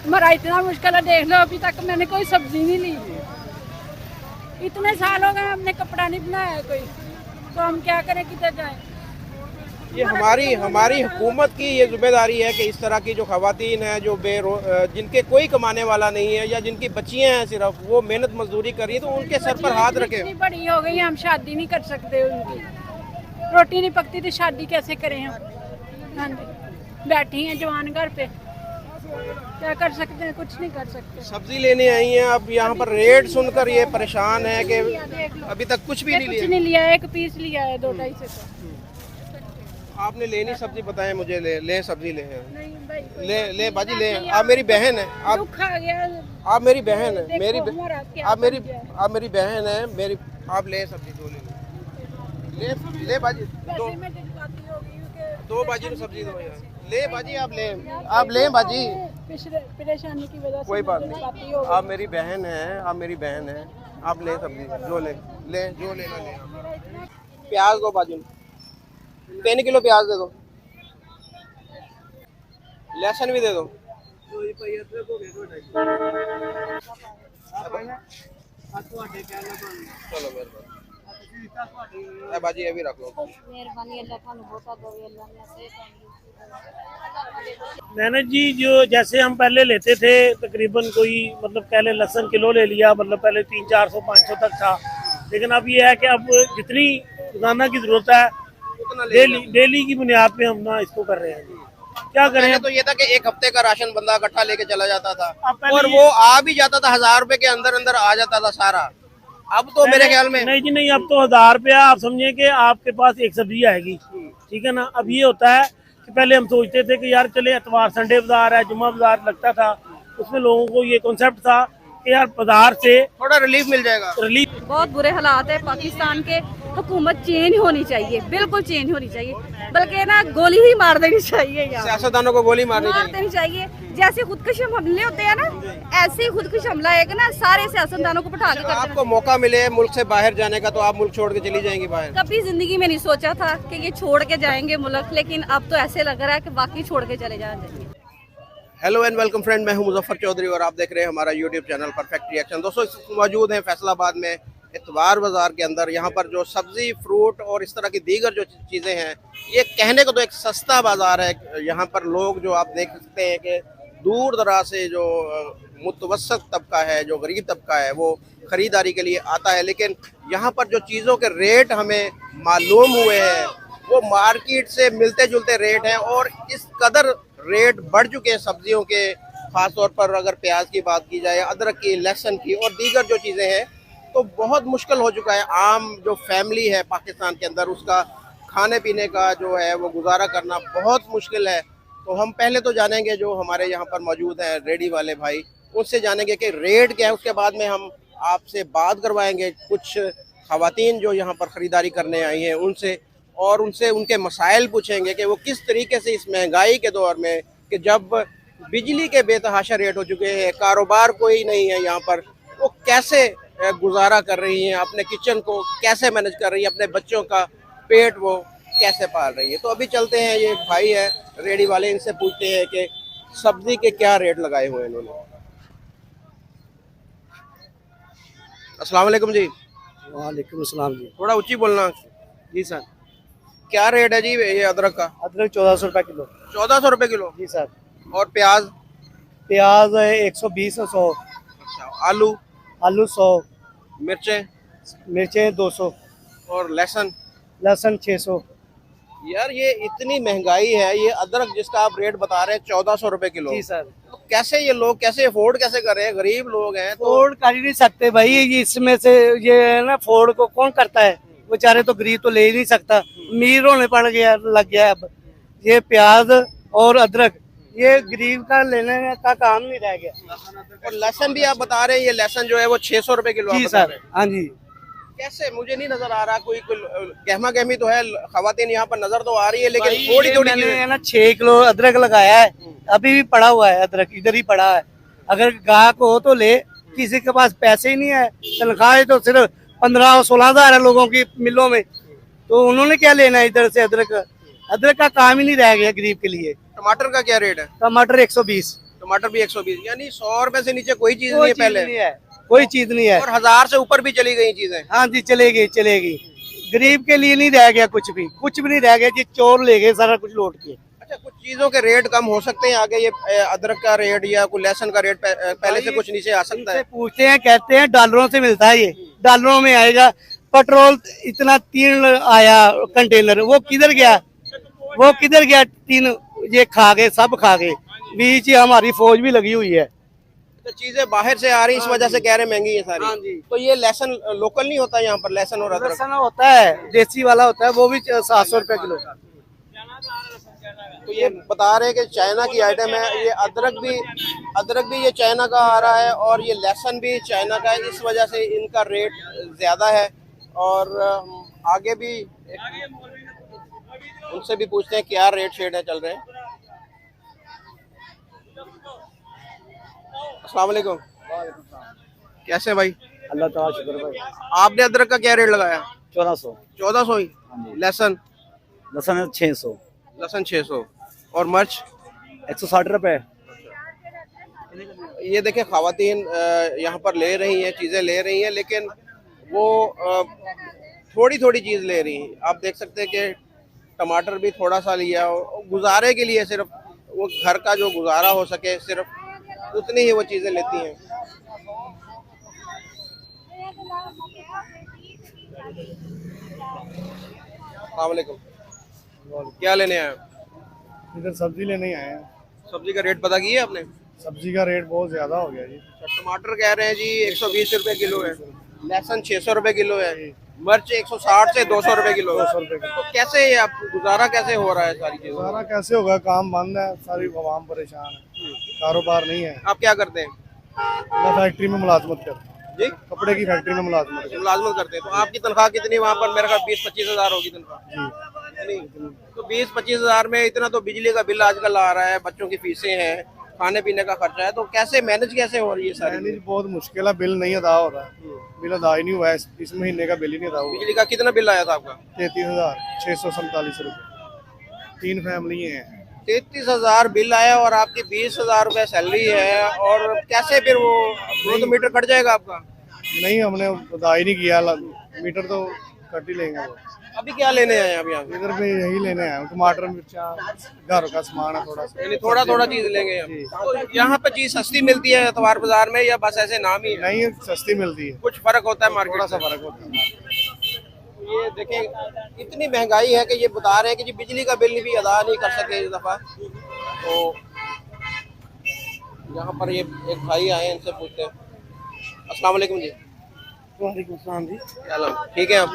हमारा इतना मुश्किल है, देख लो अभी तक मैंने कोई सब्जी नहीं ली। इतने साल हो गए हमने कपड़ा नहीं बनाया कोई, तो हम क्या करें, किधर जाएं? ये हमारी हुकूमत की ये जिम्मेदारी है कि इस तरह की जो खवातीन हैं जो जिनके कोई कमाने वाला नहीं है या जिनकी बच्चियां हैं सिर्फ वो मेहनत मजदूरी कर रही है, तो उनके सर पर हाथ रखे। इतनी बड़ी हो गई हम शादी नहीं कर सकते, उनकी रोटी नहीं पकती तो शादी कैसे करें हम? हाँ जी, बैठी हैं जवान घर पे, क्या कर सकते हैं? कुछ नहीं कर सकते। सब्जी लेने आई हैं, अब यहाँ पर रेट सुनकर ये परेशान है कि अभी तक कुछ भी कुछ नहीं लिया, एक पीस लिया है 2-2.5 से। आपने लेनी सब्जी बताएं मुझे, ले सब्जी ले नहीं भाई, ले बाजी ले। आप मेरी बहन है, दुख आ गया। आप मेरी बहन है, आप मेरी बहन है मेरी, आप ले सब्जी दो ले बाजी दो बाजी सब्जी दो यार, ले बाजी आप ले बाजी। परेशानी की वजह से कोई बात नहीं, आप मेरी बहन है, आप ले सब्जी जो लेना ले। प्याज दो बाजी, 3 किलो प्याज दे दो, लहसुन भी दे दो। चलो मेहरबानी बाजी, ये भी रख लो। मैंने जी जो जैसे हम पहले लेते थे तकरीबन कोई मतलब पहले लहसुन किलो ले लिया, मतलब पहले 300-400-500 तक था, लेकिन अब ये है कि अब जितनी रोजाना की जरूरत है डेली की बुनियाद पे हम ना इसको कर रहे हैं। क्या करें? तो ये था कि एक हफ्ते का राशन बंदा इकट्ठा लेके चला जाता था और वो आ भी जाता था 1000 रुपए के अंदर अंदर आ जाता था सारा। अब तो मेरे ख्याल में नहीं जी नहीं, अब तो 1000 रुपया आप समझे कि आपके पास एक सब्जी आएगी, ठीक है ना। अब ये होता है कि पहले हम सोचते थे कि यार चले इतवार संडे बाजार है, जुम्मा बाजार लगता था, उसमें लोगों को ये कॉन्सेप्ट था कि यार बाजार से थोड़ा रिलीफ मिल जाएगा। रिलीफ बहुत बुरे हालात है पाकिस्तान के, हुकूमत चेंज होनी चाहिए, बिल्कुल चेंज होनी चाहिए, बल्कि ना गोली ही मार देनी चाहिए, सियासतदानों को गोली मार देनी चाहिए। जैसे खुदकुशी हमले होते हैं ना, ऐसे ही खुदकुशी हमला है ना, सारे सियासतदानों को बिठा के करते हैं। आपको मौका मिले मुल्क से बाहर जाने का तो आप मुल्क छोड़ के चली जाएंगी बाहर? कभी जिंदगी में नहीं सोचा था कि ये छोड़ के जाएंगे मुल्क, लेकिन अब तो ऐसे लग रहा है कि वाकई छोड़ के चले जाएंगे। हेलो एंड वेलकम फ्रेंड, मैं हूं मुजफ्फर चौधरी और आप देख रहे हैं हमारा यूट्यूब चैनल परफेक्ट रिएक्शन। दोस्तों मौजूद हैं फैसलाबाद में इतवार बाजार के अंदर। यहाँ पर जो सब्जी फ्रूट और इस तरह की दीगर जो चीज़ें हैं, ये कहने को तो एक सस्ता बाजार है। यहाँ पर लोग जो आप देख सकते हैं कि दूर दराज से जो मुतवसत तबका है, जो गरीब तबका है, वो ख़रीदारी के लिए आता है। लेकिन यहाँ पर जो चीज़ों के रेट हमें मालूम हुए हैं वो मार्केट से मिलते जुलते रेट हैं और इस कदर रेट बढ़ चुके हैं सब्जियों के, ख़ास तौर पर अगर प्याज की बात की जाए, अदरक की, लहसुन की और दीगर जो चीज़ें हैं, तो बहुत मुश्किल हो चुका है आम जो फैमिली है पाकिस्तान के अंदर, उसका खाने पीने का जो है वो गुजारा करना बहुत मुश्किल है। तो हम पहले तो जानेंगे जो हमारे यहाँ पर मौजूद हैं रेडी वाले भाई, उससे जानेंगे कि रेट क्या है। उसके बाद में हम आपसे बात करवाएंगे कुछ खवातीन जो यहाँ पर ख़रीदारी करने आई हैं उनसे, और उनसे उनके मसाइल पूछेंगे कि वो किस तरीके से इस महंगाई के दौर में, कि जब बिजली के बेतहाशा रेट हो चुके हैं, कारोबार कोई नहीं है यहाँ पर, वो कैसे गुजारा कर रही हैं, अपने किचन को कैसे मैनेज कर रही है, अपने बच्चों का पेट वो कैसे पाल रही है। तो अभी चलते हैं, ये भाई है रेडी वाले, इनसे पूछते हैं कि सब्जी के क्या रेट लगाए हुए हैं इन्होंने। अस्सलाम वालेकुम जी। वालेकुम अस्सलाम जी। थोड़ा ऊंची बोलना जी सर। क्या रेट है जी ये अदरक का? अदरक 1400 रुपये किलो। 1400 रुपये किलो जी सर। और प्याज? प्याज 120 और 100। अच्छा, आलू? आलू 100। मिर्चें? मिर्चें 200। और लहसुन? लहसुन 600। यार ये इतनी महंगाई है, ये अदरक जिसका आप रेट बता रहे हैं 1400 रुपये किलो, जी सर। तो कैसे ये लोग कैसे अफोर्ड कैसे कर रहे हैं? गरीब लोग हैं तो फोर्ड कर ही नहीं सकते भाई, ये इसमें से ये है ना, फोर्ड को कौन करता है? बेचारे तो गरीब तो ले ही नहीं सकता, अमीर होने पड़ गया, लग गया। अब ये प्याज और अदरक ये गरीब का लेने का काम नहीं रह गया। और लहसुन भी आप बता रहे हैं, ये लहसुन जो है वो 600 रुपये किलो जी आप बता सर। रहे हैं। हाँ जी। कैसे? मुझे नहीं नजर आ रहा, कोई गहमा गहमी तो है, खवातीन यहाँ पर नजर तो आ रही है, लेकिन थोड़ी थोड़ी मैंने ना 6 किलो अदरक लगाया है, अभी भी पड़ा हुआ है अदरक, इधर ही पड़ा है। अगर गाहक हो तो ले, किसी के पास पैसे ही नहीं है, तनख्वाह तो सिर्फ 15 और 16 हजार है लोगों की मिलों में, तो उन्होंने क्या लेना है इधर से अदरक? अदरक का काम ही नहीं रह गया गरीब के लिए। टमाटर का क्या रेट है? टमाटर 120। टमाटर भी 120, यानी 100 रुपए से नीचे कोई चीज नहीं है पहले, कोई चीज नहीं है। और 1000 से ऊपर भी चली गई चीजें। हाँ जी, चलेगी चलेगी। गरीब के लिए नहीं रह गया, कुछ भी नहीं रह गया जी, चोर ले गए सारा कुछ लौट के। अच्छा, कुछ चीजों के रेट कम हो सकते हैं आगे, ये अदरक का रेट या कोई लहसुन का रेट पहले से कुछ नीचे आ सकता है? पूछते हैं, कहते हैं डॉलरों से मिलता है, ये डॉलरों में आएगा। पेट्रोल इतना 3 आया कंटेनर, वो किधर गया? 3 ये खा गए, सब खा गए। बीच ही हमारी फौज भी लगी हुई है। तो चीजें बाहर से आ रही, इस वजह से कह रहे महंगी है सारी। हाँ जी। तो ये लहसुन लोकल नहीं होता यहाँ पर, लहसुन और अदरक? लहसुन होता है, देसी वाला होता है, वो भी 700 रुपए किलो। तो ये बता रहे हैं कि चाइना की आइटम है। ये अदरक भी ये चाइना का आ रहा है, और ये लहसुन भी चाइना का है, इस वजह से इनका रेट ज्यादा है। और आगे भी उनसे भी पूछते हैं क्या रेट शेड है चल रहे हैं। अस्सलाम वालेकुम, कैसे भाई? अल्लाह ताला शुक्र भाई। आपने अदरक का क्या रेट लगाया? 1400 ही। लहसुन? लहसुन 600, लहसुन 600, और मिर्च 160 रुपए। ये देखें, खवातीन यहाँ पर ले रही हैं, चीज़ें ले रही हैं, लेकिन वो थोड़ी थोड़ी चीज़ ले रही हैं। आप देख सकते हैं कि टमाटर भी थोड़ा सा लिया, गुजारे के लिए, सिर्फ वो घर का जो गुजारा हो सके, सिर्फ उतनी ही वो चीज़ें लेती हैं। अस्सलाम वालेकुम, क्या लेने आए? इधर सब्जी लेने ही आए हैं। सब्जी का रेट पता किया आपने? सब्जी का रेट बहुत ज्यादा हो गया जी। टमाटर कह रहे हैं जी 120 रुपए किलो है, लहसुन 600 रुपए किलो है, मिर्च 160 से 200 रुपए किलो है। 200 रुपए किलो। तो कैसे ये आप गुजारा कैसे हो रहा है सारी चीजों? सारा कैसे होगा, काम बंद है, सारी आवाम परेशान है, कारोबार नहीं है। आप क्या करते हैं? मैं फैक्ट्री में मुलाजमत करता हूँ जी, कपड़े की फैक्ट्री में मुलाजमत करता मुलाजमत करते हैं। तो आपकी तनख्वाह कितनी वहाँ पर? मेरे ख्याल 20-25 हज़ार होगी तनख्वाह। हूँ नहीं, तो 20-25 हज़ार में इतना तो बिजली का बिल आजकल आ रहा है, बच्चों की फीसें हैं, खाने पीने का खर्चा है, तो कैसे मैनेज कैसे हो रही है सारी? मैनेज बहुत मुश्किल है, बिल नहीं अदा हो रहा है। बिल अदा ही नहीं हुआ है, इस महीने का बिल ही नहीं अदा हुआ। बिजली का कितना बिल आया था आपका? 33,647 रुपए, 3 फैमिली हैं। 33,000 बिल आया और आपकी 20,000 रुपए सैलरी है, और कैसे फिर वो तो मीटर कट जाएगा आपका? नहीं, हमने अदा ही नहीं किया, मीटर तो कट ही लेंगे वो। अभी क्या लेने आए हैं आप यहाँ? इधर पे यही लेने आए हैं, टमाटर, मिर्चा, घर का सामान है थोड़ा सा। यानी थोड़ा थोड़ा चीज लेंगे हम। तो यहाँ पे चीज सस्ती मिलती है अतवार बाजार में, या बस ऐसे नाम ही है? नहीं, सस्ती मिलती है, कुछ फर्क होता है मार्केट थोड़ा सा से? फर्क होता है। ये देखें, इतनी महंगाई है कि ये बता रहे हैं कि जी बिजली का बिल भी अदा नहीं कर सके इस दफा। तो यहाँ पर ये एक भाई आए हैं, इनसे पूछते हैं। अस्सलाम वालेकुम जी। वालेकुम सलाम जी। क्या हाल है? ठीक है आप?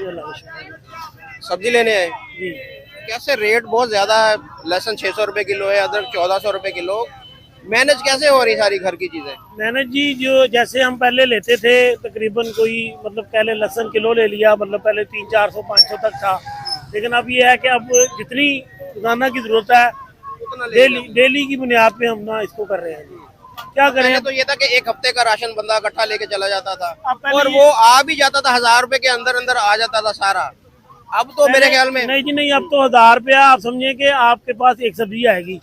सब्जी लेने आए जी। कैसे रेट बहुत ज्यादा है? लहसुन 600 रुपए किलो है, अदरक 1400 रुपए किलो। मैनेज कैसे हो रही सारी घर की चीजें? मैंने जी, जो जैसे हम पहले लेते थे तकरीबन कोई मतलब पहले लहसुन किलो ले लिया, मतलब पहले 300-400-500 तक था, लेकिन अब ये है कि अब जितनी रोजाना की जरूरत है उतना ले डेली की बुनियाद पे हम ना इसको कर रहे हैं। क्या करें? पहले तो ये था कि एक हफ्ते का राशन बंदा इकट्ठा लेके चला जाता था, अब पहले और वो आ भी जाता था 1000 रुपए के अंदर अंदर आ जाता था सारा। अब तो मेरे ख्याल में नहीं जी नहीं, अब तो 1000 रुपया आप समझे कि आपके पास एक सब्जी आएगी,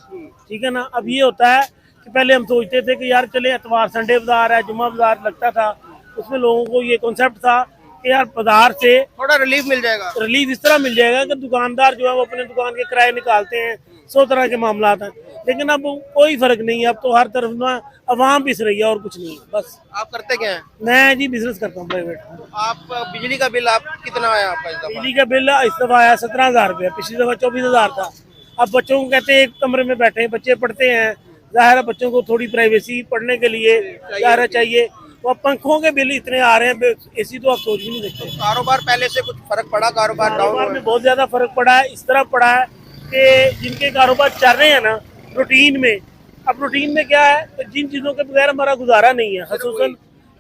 ठीक है ना। अब ये होता है कि पहले हम सोचते थे कि यार चले इतवार संडे बाजार है, जुम्मा बाजार लगता था, उसमें लोगों को ये कॉन्सेप्ट था कि यार बाजार से थोड़ा रिलीफ मिल जाएगा। रिलीफ इस तरह मिल जाएगा कि दुकानदार जो है वो अपने दुकान के किराए निकालते हैं, 100 तरह के मामला हैं, लेकिन अब कोई फर्क नहीं है। अब तो हर तरफ ना अवाम पिस रही है और कुछ नहीं है बस। आप करते क्या हैं? मैं जी बिजनेस करता हूँ प्राइवेट। आप बिजली का बिल आप कितना आया आपका इस दफा? बिजली का बिल इस दफा आया 17,000 रुपया, पिछली दफा 24,000 था। अब बच्चों को कहते हैं एक कमरे में बैठे हैं, बच्चे पढ़ते हैं, जाहिर है बच्चों को थोड़ी प्राइवेसी पढ़ने के लिए जाहिर चाहिए, तो अब पंखों के बिल इतने आ रहे हैं, एसी तो आप सोच भी नहीं सकते। कारोबार पहले से कुछ फर्क पड़ा? कारोबार डाउन में बहुत ज्यादा फर्क पड़ा है। इस तरह पड़ा है कि जिनके कारोबार चल रहे हैं ना रूटीन में, अब रूटीन में क्या है कि जिन चीजों के बगैर हमारा गुजारा नहीं है,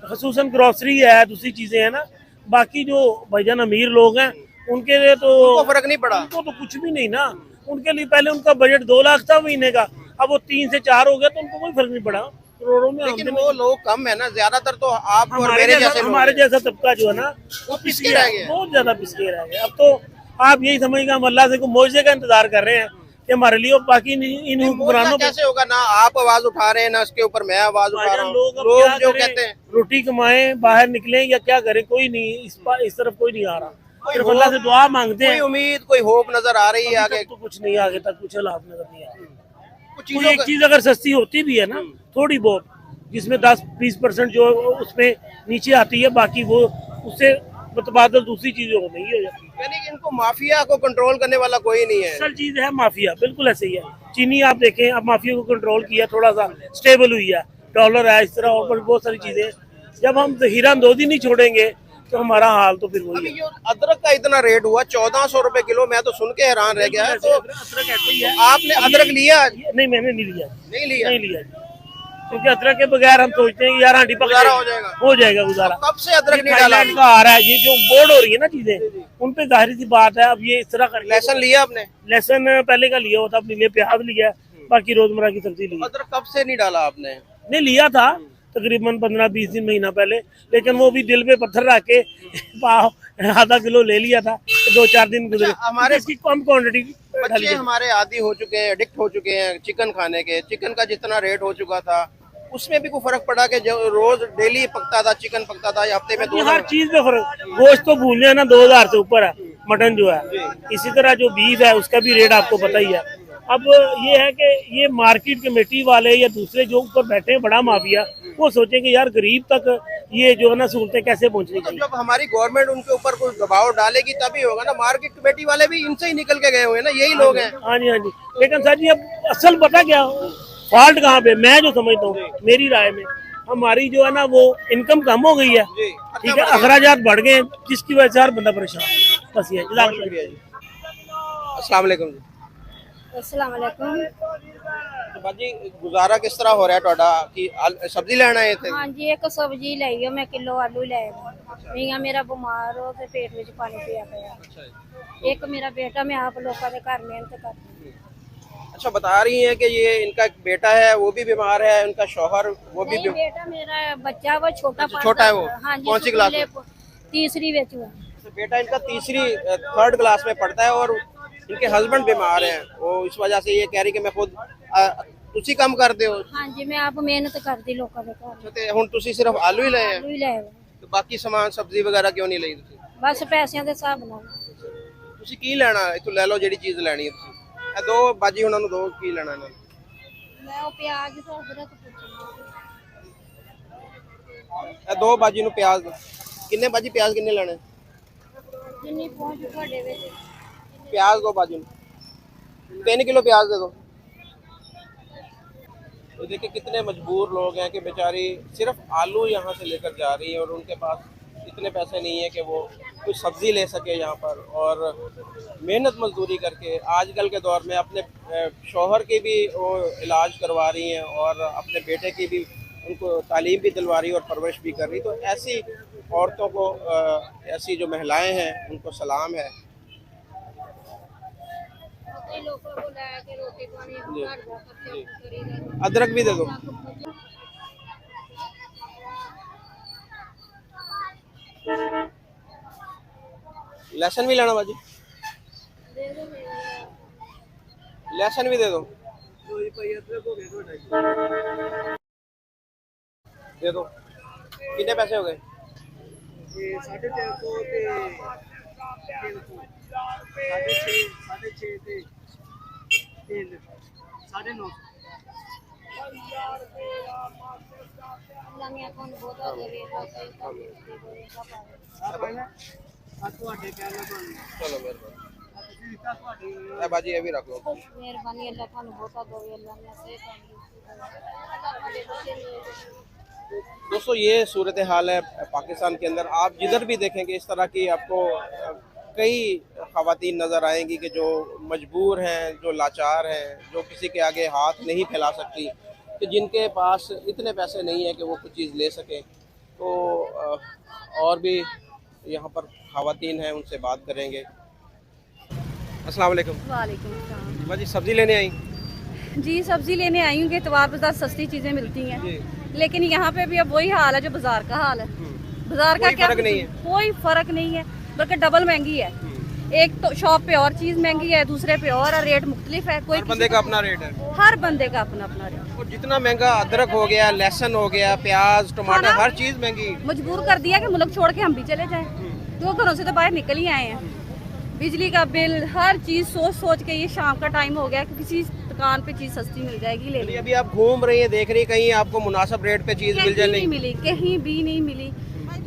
खसूसन ग्रोसरी है, दूसरी चीजें हैं ना, बाकी जो भाईजान अमीर लोग हैं उनके लिए तो फर्क नहीं पड़ा। उनको तो कुछ भी नहीं ना, उनके लिए पहले उनका बजट 2 लाख था महीने का, अब वो 3 से 4 हो गया, तो उनको कोई फर्क नहीं पड़ा। करोड़ों में लेकिन वो लोग कम है ना, ज्यादातर तो आप और मेरे जैसे हमारे जैसा तबका जो है ना वो पिसके रह गए। बहुत ज्यादा पिसके रह गए। अब तो आप यही समझिए हम अल्लाह से को मौजे का इंतजार कर रहे हैं, कि हमारे लिए, और बाकी इन हुक्मरानों पे कैसे होगा? ना आप आवाज उठा रहे हैं, ना उसके ऊपर मैं आवाज उठा रहा हूँ। लोग अब लोग क्या जो करें, कहते हैं रोटी कमाएं, बाहर निकलें या क्या करें, कोई नहीं इस तरफ कोई नहीं आ रहा। सिर्फ अल्लाह से दुआ मांगते कोई हैं। उम्मीद, कोई होप नजर आ रही है अभी आगे? तक तो कुछ नहीं, आगे तक कुछ हालात नजर नहीं आ रहे। कुछ कोई चीजों एक चीज अगर सस्ती होती भी है ना, थोड़ी बहुत, जिसमें 10-20% जो उसमें नीचे आती है, बाकी वो उससे मुतबादल दूसरी चीजों को नहीं हो जाती। यानी कि इनको माफिया को कंट्रोल करने वाला कोई नहीं है। असल चीज है माफिया, बिल्कुल ऐसे ही है। चीनी आप देखें, अब माफिया को कंट्रोल किया, थोड़ा सा स्टेबल हुई है, डॉलर है, इस तरह और बहुत सारी चीजें। जब हम हीरा अंदोजी नहीं छोड़ेंगे तो हमारा हाल तो फिर वही अभी है। जो अदरक का इतना रेट हुआ 1400 रुपए किलो, मैं तो सुन के हैरान रह गया। तो अदरक ऐसे ही है। आपने अदरक लिया? नहीं, मैंने नहीं लिया, नहीं लिया? नहीं लिया, क्योंकि अदरक के बगैर हम सोचते हैं कि यार हांडी पक गुजारा हो जाएगा। हो जाएगा गुजारा। कब से अदरक नहीं डाला? थाईलैंड का आ रहा है, ये जो बोर्ड हो रही है ना चीजें, उन पे जाहिर सी बात है। अब ये इस तरह कर लहसुन लिया आपने? लहसुन पहले का लिया होता, अपने लिए प्याज लिया, बाकी रोजमर्रा की सब्जी ली। अदरक कब से नहीं डाला आपने? नहीं लिया था तकरीबन 15-20 दिन, महीना पहले, लेकिन वो भी दिल पे पत्थर रख के आधा किलो ले लिया था। 2-4 दिन गुजरे। अच्छा, हमारे इसकी कम क्वांटिटी बच्चे हमारे आदी हो चुके हैं, एडिक्ट हो चुके हैं चिकन खाने के। चिकन का जितना रेट हो चुका था, उसमें भी कोई फर्क पड़ा कि जो रोज डेली पकता था, चिकन पकता था, या हफ्ते में 2 हर चीज में फर्क। गोश्त तो भूल जाए ना, 2000 से ऊपर है मटन जो है। इसी तरह जो बीफ है उसका भी रेट आपको पता ही है। अब ये है कि ये मार्केट कमेटी वाले या दूसरे जो ऊपर बैठे हैं, बड़ा माफिया, वो सोचेंगे यार गरीब तक ये जो है ना सहूलतें कैसे पहुंचनी तो चाहिए। जब हमारी गवर्नमेंट उनके ऊपर कोई दबाव डालेगी तभी होगा ना। मार्केट कमेटी वाले भी इनसे ही निकल के गए हुए हैं ना, यही लोग हैं। हाँ जी, हाँ जी। लेकिन सर जी अब असल पता क्या फॉल्ट कहाँ पे, मैं जो समझता हूँ, मेरी राय में, हमारी जो है ना वो इनकम कम हो गई है, ठीक है, अखराजात बढ़ गए, जिसकी वजह से हर बंदा परेशान है। बस ये शुक्रिया जी। अस्सलाम वालेकुम जी। अस्सलाम वालेकुम। तो बाजी गुजारा किस तरह हो रहा है ਤੁਹਾਡਾ? कि सब्जी लेना आए थे? हाँ जी, एक सब्जी लाई है, मैं किलो आलू ले आया। मियां मेरा बीमार हो ते पेट में पानी पिया गया। एक मेरा बेटा, मैं आप लोगों के घर मेहनत करती हूँ। अच्छा, बता रही हैं कि ये इनका एक बेटा है, वो भी बीमार है, उनका शौहर वो भी नहीं, बेटा मेरा बच्चा वो छोटा छोटा है वो? हाँ जी, कौन सी क्लास में? तीसरी में हुआ। बेटा इनका थर्ड क्लास में पढ़ता है और इनके हस्बैंड बीमार हैं। वो इस वजह से ये कह रही कि मैं खुद ਤੁਸੀਂ ਕੰਮ ਕਰਦੇ ਹੋ? हाँ जी, मैं आप मेहनत करती लोगों के घर। ਤੇ ਹੁਣ ਤੁਸੀਂ ਸਿਰਫ ਆਲੂ ਹੀ ਲਏ ਆ? आलू ही ले आए। ਤੇ ਬਾਕੀ ਸਮਾਨ ਸਬਜ਼ੀ ਵਗੈਰਾ ਕਿਉਂ ਨਹੀਂ ਲਈ ਤੁਸੀਂ? बस पैसों के हिसाब नाल। ਤੁਸੀਂ ਕੀ ਲੈਣਾ? ਇੱਥੋਂ ਲੈ ਲਓ ਜਿਹੜੀ ਚੀਜ਼ ਲੈਣੀ ਹੈ ਤੁਸੀਂ। ਇਹ ਦੋ ਬਾਜੀ ਉਹਨਾਂ ਨੂੰ ਦੋ, ਕੀ ਲੈਣਾ ਇਹਨਾਂ ਨੂੰ? मैं वो प्याज तो अदरक पूछूंगी। ਇਹ ਦੋ ਬਾਜੀ ਨੂੰ ਪਿਆਜ਼ ਦਿਓ। ਕਿੰਨੇ ਬਾਜੀ ਪਿਆਜ਼ ਕਿੰਨੇ ਲੈਣੇ? जिन्नी पहुंच ਤੁਹਾਡੇ ਵਿੱਚ। प्याज दो बाजू में। 3 किलो प्याज दे दो। तो देखिए कितने मजबूर लोग हैं कि बेचारी सिर्फ आलू यहाँ से लेकर जा रही है और उनके पास इतने पैसे नहीं है कि वो कुछ सब्जी ले सके यहाँ पर, और मेहनत मजदूरी करके आजकल के दौर में अपने शौहर की भी वो इलाज करवा रही हैं और अपने बेटे की भी उनको तालीम भी दिलवा रही और परवरिश भी कर रही। तो ऐसी औरतों को, ऐसी जो महिलाएं हैं, उनको सलाम है। लोगों को ला के रोटी पानी घर जा करके करी। अदरक भी दे दो। लहसुन भी लेना बाजी? लहसुन भी दे दो। दे दो। कितने पैसे हो गए? 9.5 चलो मेहरबानी। बाजी ये भी रख लो। मेहरबानी, अल्लाह थानू बहुता देवे, अल्लाह ने सेहत दोस्तों ये सूरत हाल है पाकिस्तान के अंदर। आप जिधर भी देखेंगे इस तरह की आपको कई ख़वातीन नज़र आएंगी कि जो मजबूर हैं, जो लाचार हैं, जो किसी के आगे हाथ नहीं फैला सकती, कि जिनके पास इतने पैसे नहीं है कि वो कुछ चीज़ ले सकें। तो और भी यहाँ पर ख़वातीन हैं, उनसे बात करेंगे। अस्सलाम वालेकुम। वालेकुम सलाम। बाजी सब्ज़ी लेने आई? जी सब्जी लेने आई हूँ कि इतवार बाजार सस्ती चीजें मिलती हैं, लेकिन यहाँ पे भी अब वही हाल है जो बाजार का हाल है। बाजार का क्या फर्क नहीं है? कोई फर्क नहीं है, बल्कि डबल महंगी है। एक तो शॉप पे और चीज महंगी है, दूसरे पे और रेट मुख्तलिफ है। कोई हर बंदे का अपना रेट है। हर बंदे का अपना अपना रेट। और जितना महंगा अदरक हो गया, लहसुन हो गया, प्याज, टमाटर, खाना हर चीज महंगी। मजबूर कर दिया कि मुल्क छोड़ के हम भी चले जाएं। तो घरों से तो बाहर निकल ही आए हैं। बिजली का बिल, हर चीज सोच सोच के, ये शाम का टाइम हो गया कि किसी दुकान पे चीज सस्ती मिल जाएगी ले ली। अभी आप घूम रही हैं, देख रही हैं, कहीं आपको मुनासिब रेट पे चीज मिल जाए? नहीं मिली, कहीं भी नहीं मिली।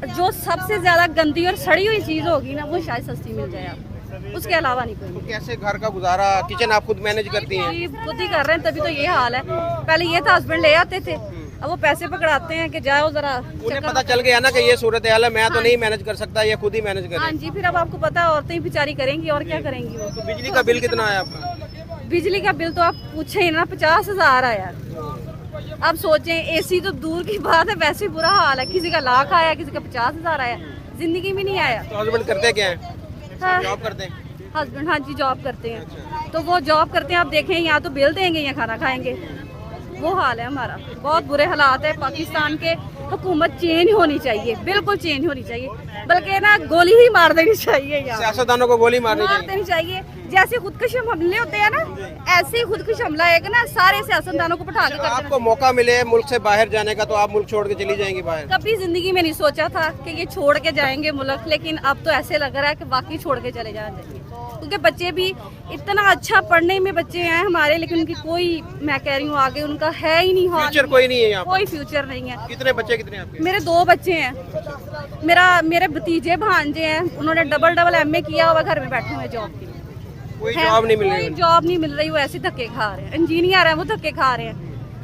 जो सबसे ज्यादा गंदी और सड़ी हुई चीज होगी ना, वो शायद सस्ती मिल जाए आपको, उसके अलावा नहीं कोई। तो कैसे घर का गुजारा, किचन आप खुद मैनेज करती हैं? जी, खुद ही कर रहे हैं, तभी तो ये हाल है। पहले ये था हस्बैंड ले आते थे, अब वो पैसे पकड़ाते हैं कि जाओ जरा। उन्हें पता चल गया ना कि ये सूरत हाल है, मैं तो नहीं मैनेज कर सकता, ये खुद ही मैनेज हाँ करें। जी, फिर अब आपको पता है औरतें बेचारी करेंगी और क्या करेंगी वो। तो बिजली का बिल कितना है आपका? बिजली का बिल तो आप पूछे ही ना, 50,000 आया। अब सोचें, एसी तो दूर की बात है, वैसे बुरा हाल है। किसी का लाख आया, किसी का 50,000 आया, जिंदगी में नहीं आया। तो हस्बैंड करते क्या है? हाँ, जॉब करते हैं? हस्बैंड हाँ जी जॉब करते हैं। तो वो जॉब करते हैं, आप देखें यहाँ तो बिल देंगे या खाना खाएंगे, वो हाल है हमारा। बहुत बुरे हालात है पाकिस्तान के। हुकूमत चेंज होनी चाहिए, बिल्कुल चेंज होनी चाहिए, बल्कि ना गोली ही मार देनी चाहिए। यहाँ सियासतदानों को गोली मारनी मार चाहिए। देनी चाहिए। जैसे खुदकुशी हमले होते हैं ना, ऐसे ही खुदकुशी हमला एक ना सारे सियासतदानों को बिठा के कर देना। आपको मौका मिले मुल्क से बाहर जाने का, तो आप मुल्क छोड़ के चली जाएंगी बाहर? कभी जिंदगी में नहीं सोचा था कि ये छोड़ के जाएंगे मुल्क, लेकिन अब तो ऐसे लग रहा है कि वाकई छोड़ के चले जाना चाहिए। क्योंकि बच्चे भी इतना अच्छा पढ़ने में बच्चे हैं हमारे, लेकिन उनकी कोई, मैं कह रही हूँ, आगे उनका है ही नहीं। फ्यूचर कोई नहीं है यहाँ कोई फ्यूचर नहीं है। कितने बच्चे, कितने आपके? मेरे 2 बच्चे हैं। मेरे भतीजे भांजे हैं, उन्होंने डबल MA किया हुआ, घर में बैठे हुए जॉब के लिए। कोई जॉब नहीं मिल रही? कोई जॉब नहीं मिल रही, वो ऐसे धक्के खा रहे हैं। इंजीनियर है, वो धक्के खा रहे हैं।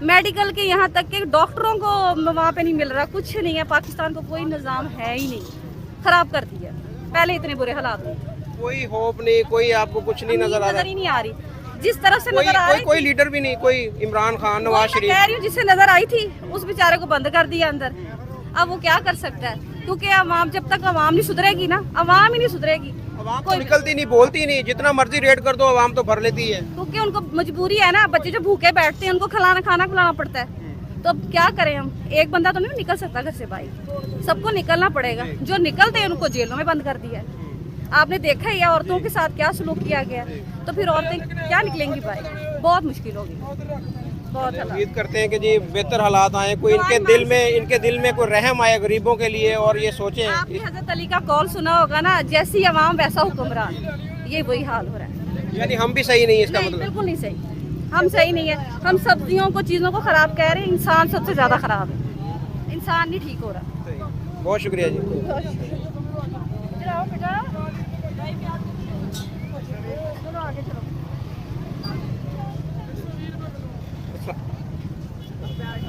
मेडिकल के यहाँ तक के डॉक्टरों को वहाँ पे नहीं मिल रहा, कुछ नहीं है। पाकिस्तान को कोई निज़ाम है ही नहीं, खराब कर दिया। पहले इतने बुरे हालात थे, कोई होप नहीं, कोई आपको कुछ नहीं नजर आ रहा? ही नहीं आ रही जिस तरह से नजर आ रही। कोई लीडर भी नहीं, कोई इमरान खान, नवाज शरीफ? कह रही हूँ, जिससे नजर आई थी उस बेचारे को बंद कर दिया अंदर। अब वो क्या कर सकता है, क्योंकि अवाम, जब तक अवाम नहीं सुधरेगी ना, अवाम ही नहीं सुधरेगी। अवाम तो निकलती नहीं, बोलती नहीं, जितना मर्जी रेट कर दो अवाम तो भर लेती है। क्योंकि उनको मजबूरी है ना, बच्चे जो भूखे बैठते हैं उनको खाना खिलाना पड़ता है। तो अब क्या करें हम, एक बंदा तो नहीं निकल सकता घर से भाई, सबको निकलना पड़ेगा। जो निकलते हैं उनको जेलों में बंद कर दिया है। आपने देखा ही है औरतों के साथ क्या सलूक किया गया, तो फिर औरतें क्या निकलेंगी भाई, बहुत मुश्किल होगी, बहुत हालात। उम्मीद करते हैं कि जी बेहतर हालात आए, कोई इनके दिल में कोई रहम आए गरीबों के लिए, और ये सोचें। आपने हजरत अली का कौल सुना होगा ना, जैसी अवाम वैसा हुक्मरान, ये वही हाल हो रहा है। यानी हम भी सही नहीं है, इसका नहीं, मतलब? बिल्कुल नहीं सही, हम सही नहीं है। हम सब्जियों को, चीज़ों को खराब कह रहे हैं, इंसान सबसे ज़्यादा खराब है। इंसान नहीं ठीक हो रहा। बहुत शुक्रिया जी।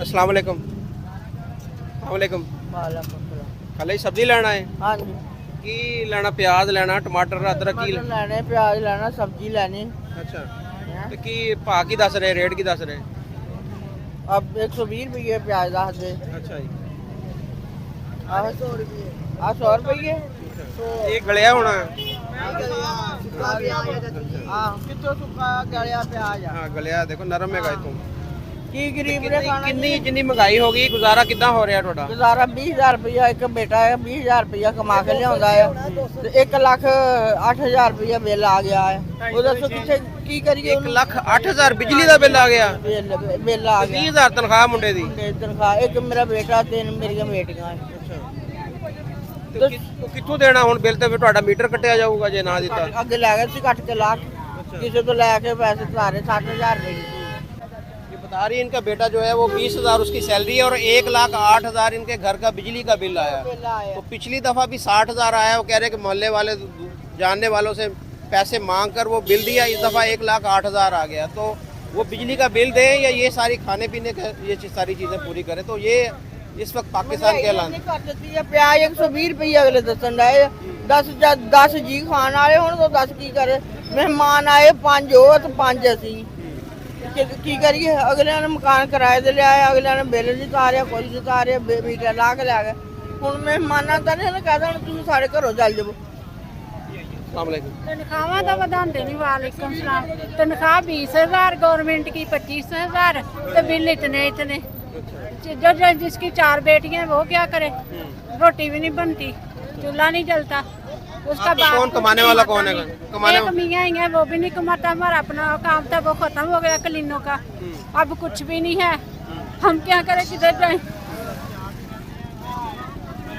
अस्सलाम वालेकुम। वालेकुम। खाली सब्जी लेना है? हाँ जी, की लेना? प्याज लेना, टमाटर, अदरक की लेने, प्याज लेना, सब्जी लेनी। अच्छा, तो की भाव की दस रहे, रेट की दस रहे? अब 120 रुपये प्याज दस दे। अच्छा जी, 100 रुपये। एक गलिया होना? हाँ, कितो सुखा गलिया प्याज आ। हाँ, गलिया देखो नरम है गाय। तुम की गरीब ने खाना कितनी जितनी महंगाई होगी, गुजारा कितना हो रहा है? गुजारा 20,000 रुपया, एक बेटा है 20,000 रुपया कमा के लिया है, 1,08,000 रुपया बिल आ गया है। वो दसो किथे की करिए? 1,08,000 बिजली का बिल आ गया। बिल आ गया। 30,000 तनख्वाह मुंडे दी? तनख्वाह, एक मेरा बेटा, 3 मेरिया बेटियां। तो कित्थों देना हुण बिल? तो फिर तुहाडा मीटर कटिया जाऊगा जे ना दिता? अगे लै गए सी कट के लाख, किसी तो लैके पैसे सारे 60,000 रुपये। बता रही इनका बेटा जो है वो 20,000 उसकी सैलरी है, और 1,08,000 इनके घर का बिजली का बिल आया। तो पिछली दफा भी 60,000 आया। वो कह रहे कि मोहल्ले वाले जानने वालों से पैसे मांग कर वो बिल दिया, इस दफा 1,08,000 आ गया। तो वो बिजली का बिल दे या ये सारी खाने पीने का ये सारी चीजें पूरी करे, तो ये इस वक्त पाकिस्तान के ऐलान कर देती है। प्याज 120 रुपये अगले दसन रहे, 10 जी खान वाले हो तो 10 की करे। मेहमान आए 5 हो तो 5 असी की करिए। अगले ने मकान किराए दे लिया, अगले ने बिल नहीं तारिया, कुछ नहीं तारिया, मीटर ला के लै गए। हुण मेहमाना तो नहीं कह देना तुम साढ़े घरों चल जाओ। तनख्वाह तो बढ़ाते नहीं। वालेकुम सलाम। तनख्वाह 20,000 गवर्नमेंट की, 25,000, तो बिल इतने। जो जिसकी 4 बेटियां वो क्या करे, रोटी भी नहीं बनती, चूल्हा नहीं जलता। उसका आपका कौन कमाने वाला कौन है? कमाने एक मियाँ ही है, वो भी नहीं कमाता। हमारा अपना काम था वो खत्म हो गया क्लीनों का, अब कुछ भी नहीं है। हम क्या करें, किधर जाएं?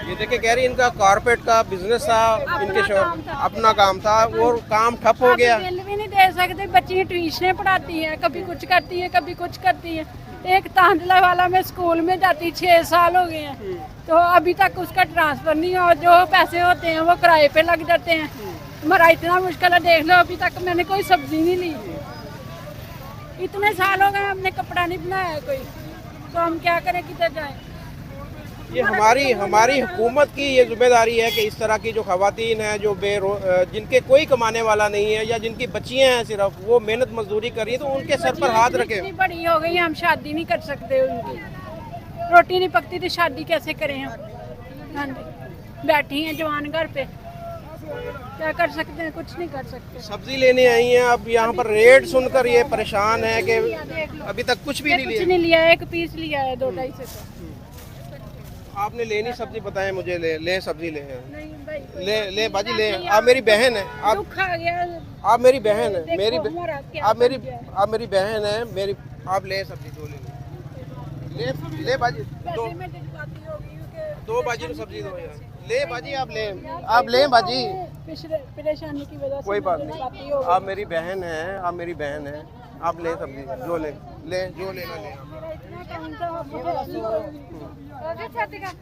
ये देखिए कह रही इनका कारपेट का बिजनेस था, इनके शोर अपना काम था, वो काम ठप हो गया। बिल भी नहीं दे सकते, बच्चियाँ ट्यूशनें पढ़ाती हैं, कभी कुछ करती हैं कभी कुछ करती हैं। एक तांदला वाला मैं स्कूल में जाती 6 साल हो गए हैं, तो अभी तक उसका ट्रांसफर नहीं हो। जो पैसे होते हैं वो किराए पे लग जाते हैं। हमारा इतना मुश्किल है, देख लो अभी तक मैंने कोई सब्जी नहीं ली। इतने साल हो गए हमने कपड़ा नहीं बनाया कोई, तो हम क्या करें, किधर जाएं? ये हमारी हुकूमत की ये जिम्मेदारी है कि इस तरह की जो खवातीन हैं जो जिनके कोई कमाने वाला नहीं है या जिनकी बच्चियां हैं सिर्फ वो मेहनत मजदूरी कर रही है, तो उनके सर पर हाथ रखें। इतनी बड़ी हो गई हम शादी नहीं कर सकते, उनकी रोटी नहीं पकती तो शादी कैसे करें हम? हाँ जी, बैठी हैं जवान घर पे, क्या कर सकते हैं, कुछ नहीं कर सकते। सब्जी लेने आई हैं, अब यहाँ पर रेट सुनकर ये परेशान है कि अभी तक कुछ भी नहीं कुछ लिया। नहीं लिया, एक पीस लिया है 2-2.5 से। आपने लेनी सब्जी बताएं मुझे, ले सब्जी ले नहीं भाई, ले बाजी ले। आप मेरी बहन है, दुख आ गया। आप मेरी बहन है, देखो हमारा क्या आप मेरी बहन है, आप ले सब्जी दो ले बाजी दो, पैसे में दिलवाती होगी कि 2 बाजी को सब्जी दो यार। ले बाजी आप ले बाजी, परेशानी की वजह से कोई बात दिलवाती नहीं। होगी। आप मेरी बहन है, आप ले सब्जी जो लेना ले। इतना काम था,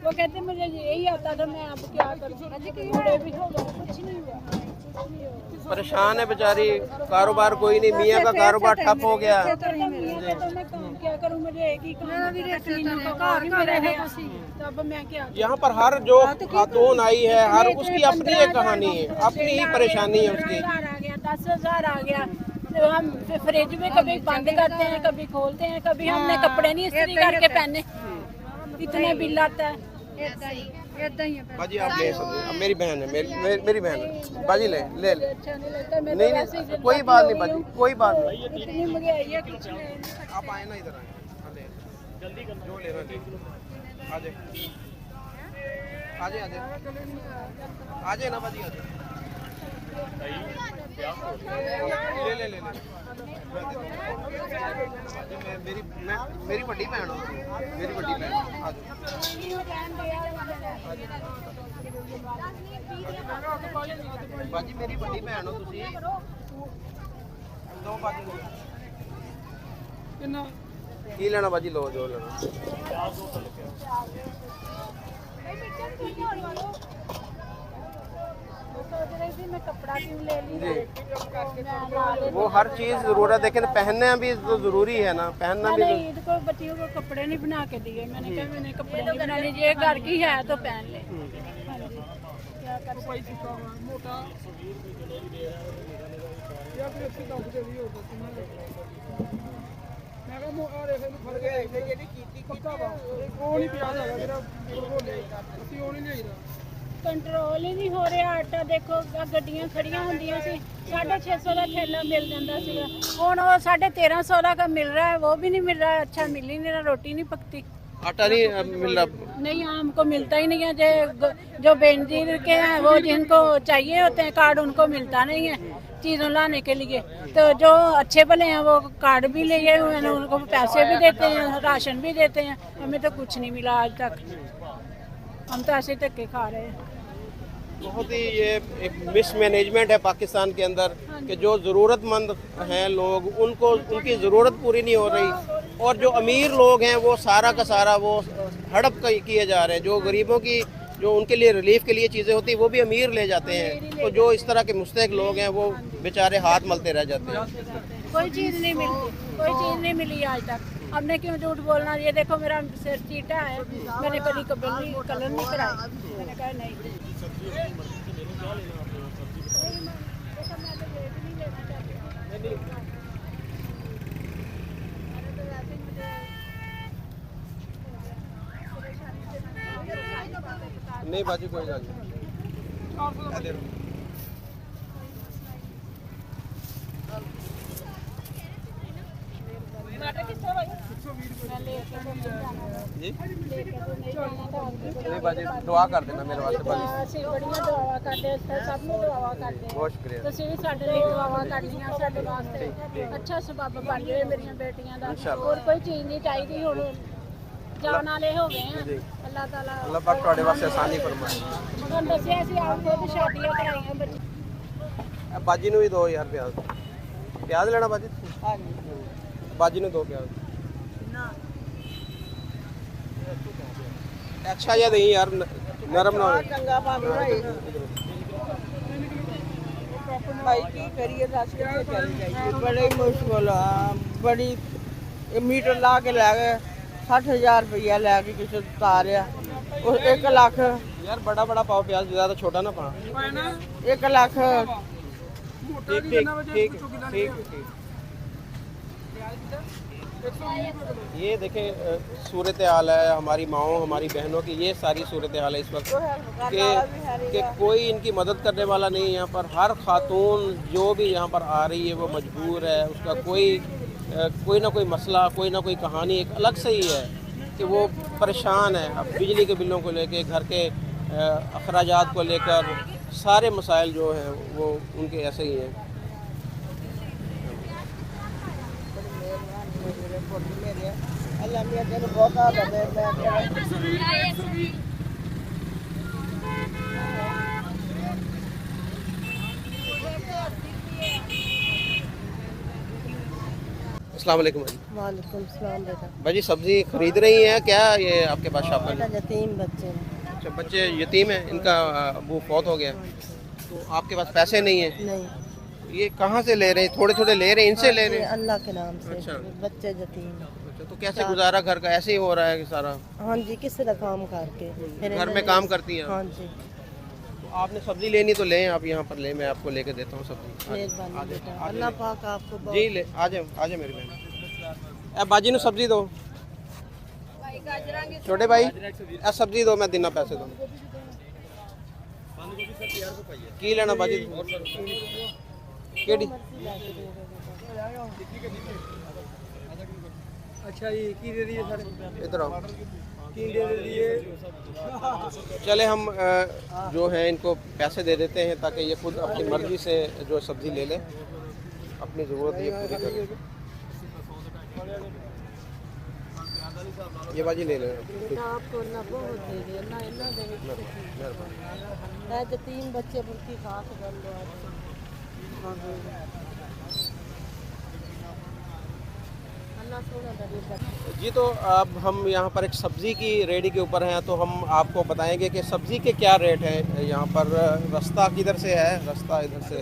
वो कहते मुझे यही आता था, मैं अब क्या करूँ, बूढ़े भी हो गए, कुछ नहीं हुआ। परेशान है बेचारी, कारोबार कोई नहीं, मियाँ का कारोबार ठप हो गया। तो मैं काम क्या करूँ, मुझे एक ही काम है, तब मैं क्या करूं? यहाँ पर हर जो खातून आई है, हर उसकी अपनी एक कहानी है, अपनी ही परेशानी है उसकी। 10,000 आ गया, 10,000 आ गया, तो हम फ्रिज में कभी बंद करते हैं, कभी खोलते हैं, कभी हमने कपड़े नहीं इस्त्री करके पहने, इतना बिल आता है। बाजी आप ले सब्जी, अब मेरी बहन है, मेरी बहन है बाजी ले अच्छा नहीं लगता, मैं तो वैसे ही नहीं कोई बात नहीं बाजी, कोई बात नहीं। इतनी महंगाई है, कुछ ले नहीं सकते। आप आए ना इधर आए, जल्दी जो लेना ले आ जाए ना बाजी, ले मेरी बड़ी बहन हो, मेरी बड़ी बहन आ जाओ बाजी, मेरी बड़ी बहन हो तुसी, दो बाजी की लेना बाजी, लो जो लेना। मैं कपड़ा क्यों ले ली, वो हर चीज जरूरत, लेकिन पहनना भी तो जरूरी है ना, पहनना भी। ईद को बच्चियों को कपड़े नहीं बना के दिए, मैंने कहा मैंने कपड़े नहीं बना लीजिए, घर की है तो पहन ले। हाँ जी, क्या कर सकते कंट्रोल ही नहीं हो रहा। आटा देखो गड्डियां खड़ियां होंदियां सी 650 का थैला मिल जाता सीगा, हुण वो 1350 का मिल रहा है, वो भी नहीं मिल रहा है, अच्छा मिल ही नहीं रहा, रोटी नहीं पकती, आटा नहीं मिल रहा। नहीं आम को मिलता ही नहीं है। जो बेंजीर के हैं वो जिनको चाहिए होते हैं कार्ड, उनको मिलता नहीं है चीज़ों लाने के लिए। तो जो अच्छे भले हैं वो कार्ड भी लिए हुए हैं, उनको पैसे भी देते हैं, राशन भी देते हैं, हमें तो कुछ नहीं मिला आज तक, हम तो ऐसे धक्के खा रहे हैं। बहुत ही ये एक मिसमैनेजमेंट है पाकिस्तान के अंदर कि जो ज़रूरतमंद हैं लोग, उनको उनकी ज़रूरत पूरी नहीं हो रही, और जो अमीर लोग हैं वो सारा का सारा वो हड़प किए जा रहे हैं। जो गरीबों की जो उनके लिए रिलीफ के लिए चीज़ें होती हैं वो भी अमीर ले जाते हैं, तो जो इस तरह के मुस्तहिक लोग हैं वो बेचारे हाथ मलते रह जाते हैं। कोई चीज़ नहीं मिलती, कोई चीज़ नहीं मिली आज तक। हमने क्यों झूठ बोलना, ये देखो मेरा सिर चीटा है, मैंने कभी कलर नहीं कराया, मैंने कहा नहीं। नहीं बाजी कोई गल नहीं। जी नहीं बाजी दुआ कर देना मेरे वास्ते बाजी ਅਸੀਂ ਬੜੀਆਂ ਦੁਆਵਾਂ ਕਰਦੇ ਹਾਂ ਸਭ ਨੂੰ ਦੁਆਵਾਂ ਕਰਦੇ ਹਾਂ बहुत शुक्रिया ਤੁਸੀਂ ਵੀ ਸਾਡੇ ਲਈ ਦੁਆਵਾਂ ਕਰਨੀਆਂ ਸਾਡੇ ਵਾਸਤੇ ਅੱਛਾ ਸਬੱਬ ਬਣ ਜਾਵੇ ਮੇਰੀਆਂ ਬੇਟੀਆਂ ਦਾ ਹੋਰ ਕੋਈ ਚੀਜ਼ ਨਹੀਂ ਚਾਹੀਦੀ ਹੁਣ ਜਾਣ ਵਾਲੇ ਹੋ ਗਏ ਆ ਅੱਲਾਹ ਤਾਲਾ अल्लाह पाक ਤੁਹਾਡੇ ਵਾਸਤੇ ਆਸਾਨੀ ਫਰਮਾਏ ਹੁਣ ਦੱਸਿਆ ਅਸੀਂ ਆਪ ਖੁਦ ਸ਼ਾਦੀਆਂ ਕਰਾਈਆਂ ਬੱਚੇ ਬਾਜੀ ਨੂੰ ਵੀ ਦੋ ਯਾਰ ਪਿਆਜ਼ ਪਿਆਜ਼ ਲੈਣਾ ਬਾਜੀ ਹਾਂਜੀ ਬਾਜੀ ਨੂੰ ਦੋ ਪਿਆਜ਼ अच्छा या नहीं यार नरम ना हो ਚੰਗਾ ਭਾਵੇਂ ਭਾਈ ਭਾਈ ਕੀ ਕਰੀਏ ਦੱਸ ਕਿੱਥੇ ਚਲੇ ਜਾਈਏ ਬੜੀ ਮੁਸ਼ਕਲ ਆ ਬੜੀ ਇਹ ਮੀਟਰ ਲਾ ਕੇ ਲੈ ਗਏ 60000 ਰੁਪਇਆ ਲੈ ਕੇ ਕਿਸੇ ਤਾਰਿਆ ਉਹ 1 ਲੱਖ यार बड़ा बड़ा पाओ प्याज ज्यादा छोटा ना पा 1 ਲੱਖ ठीक ठीक ठीक ठीक ठीक ये देखें सूरत हाल है हमारी माओ हमारी बहनों की ये सारी सूरत हाल है इस वक्त कि कोई इनकी मदद करने वाला नहीं है यहाँ पर हर खातून जो भी यहाँ पर आ रही है वो मजबूर है उसका कोई ना कोई मसला कोई ना कोई कहानी एक अलग से ही है कि वो परेशान है अब बिजली के बिलों को लेके घर के अखराजात को लेकर सारे मसाइल जो हैं वो उनके ऐसे ही हैं अल्लाह मियां तेरे बहुता दे मैं अस्सलाम वालेकुम भाई वालेकुम सलाम बेटा भाजी सब्जी खरीद रही हैं क्या ये आपके पास शॉप पर यतीम बच्चे अच्छा बच्चे यतीम हैं इनका अबू फौत हो गया तो आपके पास पैसे नहीं हैं नहीं ये कहाँ से ले रहे हैं थोड़े थोड़े ले रहे हैं इनसे ले रहे हैं अल्लाह के नाम से अच्छा। बच्चे यतीम अच्छा तो कैसे गुजारा घर का ऐसे ही हो रहा है कि सारा हाँ जी किसी का काम करके फिर घर में काम करती हैं हाँ जी तो आपने सब्जी लेनी तो लें आप यहाँ पर लें मैं आपको लेके देता हूँ सब्जी मेहरबानी बेटा अल्लाह पाक आपको बहुत जी ले आ जाए मेरी बहन ए बाजी नु सब्जी दो छोटे भाई ए सब्जी दो मैं देना पैसे दो की लेना बाजी केड़ी अच्छा ये की दे दिए सर इधर आओ की दे दिए चले हम जो है इनको पैसे दे देते हैं ताकि ये खुद अपनी मर्जी से जो सब्जी ले लें अपनी ज़रूरत ये पूरी करें ये बाजी ले लें आपको ना बहुत दे दिया ना इतना दे मैं तो 3 बच्चे बुर्की खा के कर लो अल्लाह सोना दे जी तो अब हम यहाँ पर एक सब्ज़ी की रेडी के ऊपर हैं तो हम आपको बताएंगे कि सब्ज़ी के क्या रेट हैं यहाँ पर रास्ता किधर से है रास्ता इधर से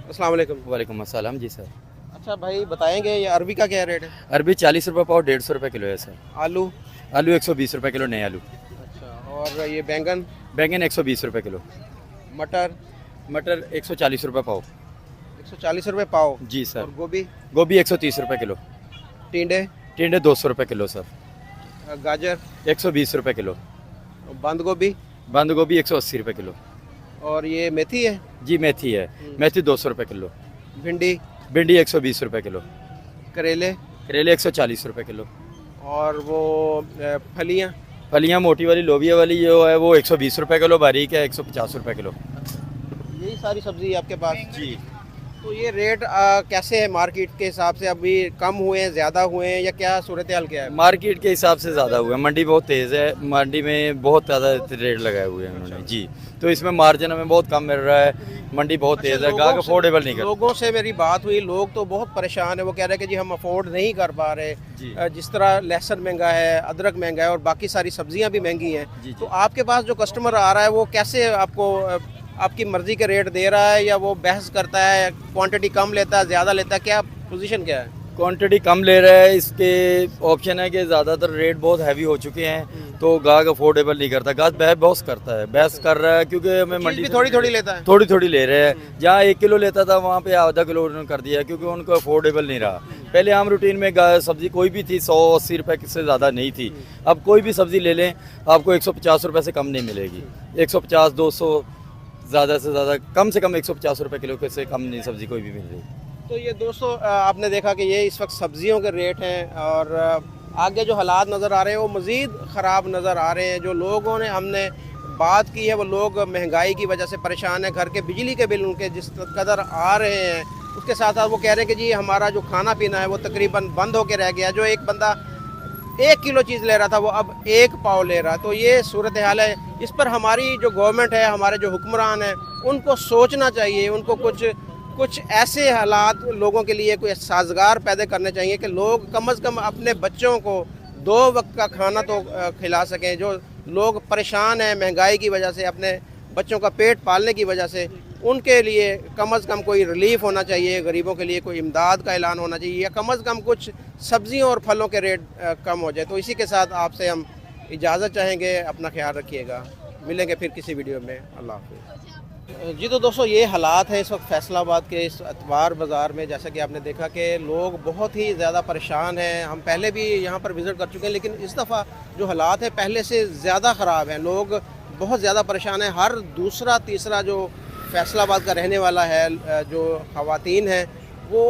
अस्सलाम वालेकुम वालेकुम अस्सलाम जी सर। अच्छा भाई बताएंगे ये अरबी का क्या रेट है अरबी 40 रुपये पाव 150 रुपये किलो है सर। आलू आलू 120 रुपये किलो नए आलू। अच्छा और ये बैंगन बैंगन 120 रुपये किलो। मटर मटर 140 रुपये पाव। 140 रुपये पाव जी सर। और गोभी गोभी 130 रुपये किलो। टिंडे टिंडे 200 रुपये किलो सर। गाजर 120 रुपये किलो। बंद गोभी बंद गोभी 180 रुपये किलो। और ये मेथी है जी मेथी है मेथी 200 रुपये किलो। भिंडी भिंडी 120 रुपये किलो। करेले करेले 140 रुपये किलो। और वो फलियाँ फलियाँ मोटी वाली लोबिया वाली जो है वो 120 रुपये किलो बारीक है 150 रुपये किलो। यही सारी सब्जी आपके पास जी। तो ये रेट कैसे है मार्केट के हिसाब से अभी कम हुए हैं ज़्यादा हुए हैं या क्या सूरत हाल क्या है मार्केट के हिसाब से ज़्यादा हुआ है मंडी बहुत तेज़ है मंडी में बहुत ज़्यादा रेट लगाए हुए हैं उन्होंने जी तो इसमें मार्जिन हमें बहुत कम मिल रहा है मंडी बहुत तेज़ है गाहक अफोर्डेबल नहीं कर लोगों से मेरी बात हुई लोग तो बहुत परेशान है वो कह रहे हैं कि जी हम अफोर्ड नहीं कर पा रहे जिस तरह लहसुन महंगा है अदरक महंगा है और बाकी सारी सब्जियां भी महंगी हैं तो आपके पास जो कस्टमर आ रहा है वो कैसे आपको आपकी मर्जी के रेट दे रहा है या वो बहस करता है क्वांटिटी कम लेता है ज़्यादा लेता है क्या पोजीशन क्या है क्वांटिटी कम ले रहा है इसके ऑप्शन है कि ज़्यादातर रेट बहुत हैवी हो चुके हैं तो गाहक अफोर्डेबल नहीं करता गाहक बहस करता है बहस कर रहा है क्योंकि हमें मंडी भी थोड़ी थोड़ी लेता है थोड़ी थोड़ी ले रहे हैं जहाँ 1 किलो लेता था वहाँ पे आधा किलो उन्होंने कर दिया क्योंकि उनको अफोर्डेबल नहीं रहा पहले आम रूटीन में सब्जी कोई भी थी 180 रुपये से ज़्यादा नहीं थी अब कोई भी सब्जी ले लें आपको 150 रुपये से कम नहीं मिलेगी 150 200 ज़्यादा से कम 150 रुपये किलो से कम नहीं सब्ज़ी कोई भी मिल रही। तो ये दोस्तों आपने देखा कि ये इस वक्त सब्जियों के रेट हैं और आगे जो हालात नज़र आ रहे हैं वो मज़ीद ख़राब नज़र आ रहे हैं। जो लोगों ने हमने बात की है वो लोग महंगाई की वजह से परेशान हैं। घर के बिजली के बिल उनके जिस कदर आ रहे हैं उसके साथ साथ वो कह रहे हैं कि जी हमारा जो खाना पीना है वो तकरीबन बंद होकर रह गया। जो एक बंदा 1 किलो चीज़ ले रहा था वो अब 1 पाव ले रहा। तो ये सूरत हाल है। इस पर हमारी जो गवर्नमेंट है, हमारे जो हुक्मरान हैं, उनको सोचना चाहिए। उनको कुछ ऐसे हालात लोगों के लिए कोई साजगार पैदा करने चाहिए कि लोग कम अज़ कम अपने बच्चों को 2 वक्त का खाना तो खिला सकें। जो लोग परेशान हैं महंगाई की वजह से, अपने बच्चों का पेट पालने की वजह से, उनके लिए कम अज़ कम कोई रिलीफ होना चाहिए। गरीबों के लिए कोई इमदाद का ऐलान होना चाहिए या कम अज़ कम कुछ सब्ज़ियों और फलों के रेट कम हो जाए। तो इसी के साथ आपसे हम इजाज़त चाहेंगे। अपना ख्याल रखिएगा। मिलेंगे फिर किसी वीडियो में। अल्लाह हाफ़िज़। जी तो दोस्तों ये हालात हैं इस वक्त फैसलाबाद के इस अतवार बाज़ार में। जैसा कि आपने देखा कि लोग बहुत ही ज़्यादा परेशान हैं। हम पहले भी यहाँ पर विज़िट कर चुके हैं लेकिन इस दफ़ा जो हालात है पहले से ज़्यादा ख़राब हैं। लोग बहुत ज़्यादा परेशान हैं। हर दूसरा तीसरा जो फैसलाबाद का रहने वाला है, जो ख़वातीन हैं, वो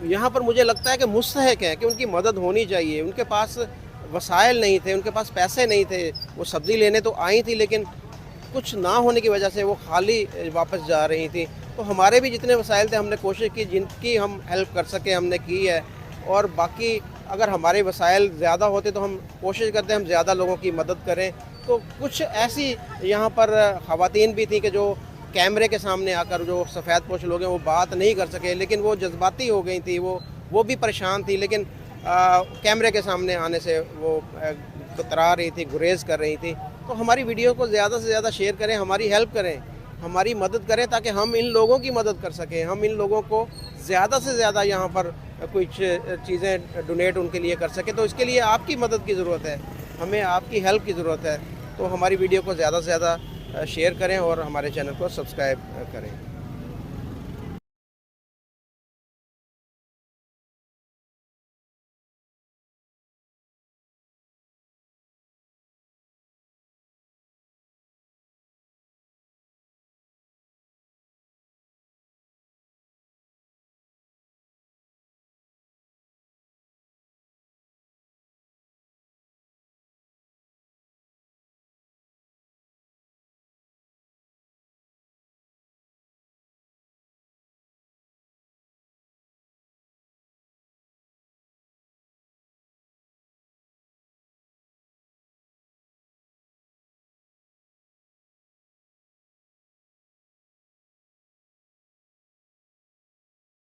यहाँ पर मुझे लगता है कि मुस्तहक हैं कि उनकी मदद होनी चाहिए। उनके पास वसाइल नहीं थे, उनके पास पैसे नहीं थे। वो सब्ज़ी लेने तो आई थी लेकिन कुछ ना होने की वजह से वो खाली वापस जा रही थी। तो हमारे भी जितने वसाइल थे हमने कोशिश की, जिनकी हम हेल्प कर सके हमने की है। और बाकी अगर हमारे वसाइल ज़्यादा होते तो हम कोशिश करते हम ज़्यादा लोगों की मदद करें। तो कुछ ऐसी यहाँ पर ख़वातीन भी थी कि जो कैमरे के सामने आकर, जो सफ़ेद पोश लोग हैं, वो बात नहीं कर सके लेकिन वो जज्बाती हो गई थी। वो भी परेशान थी लेकिन कैमरे के सामने आने से वो कतरा रही थी, गुरेज कर रही थी। तो हमारी वीडियो को ज़्यादा से ज़्यादा शेयर करें, हमारी हेल्प करें, हमारी मदद करें ताकि हम इन लोगों की मदद कर सकें। हम इन लोगों को ज़्यादा से ज़्यादा यहाँ पर कुछ चीज़ें डोनेट उनके लिए कर सकें। तो इसके लिए आपकी मदद की ज़रूरत है, हमें आपकी हेल्प की ज़रूरत है। तो हमारी वीडियो को ज़्यादा से ज़्यादा शेयर करें और हमारे चैनल को सब्सक्राइब करें।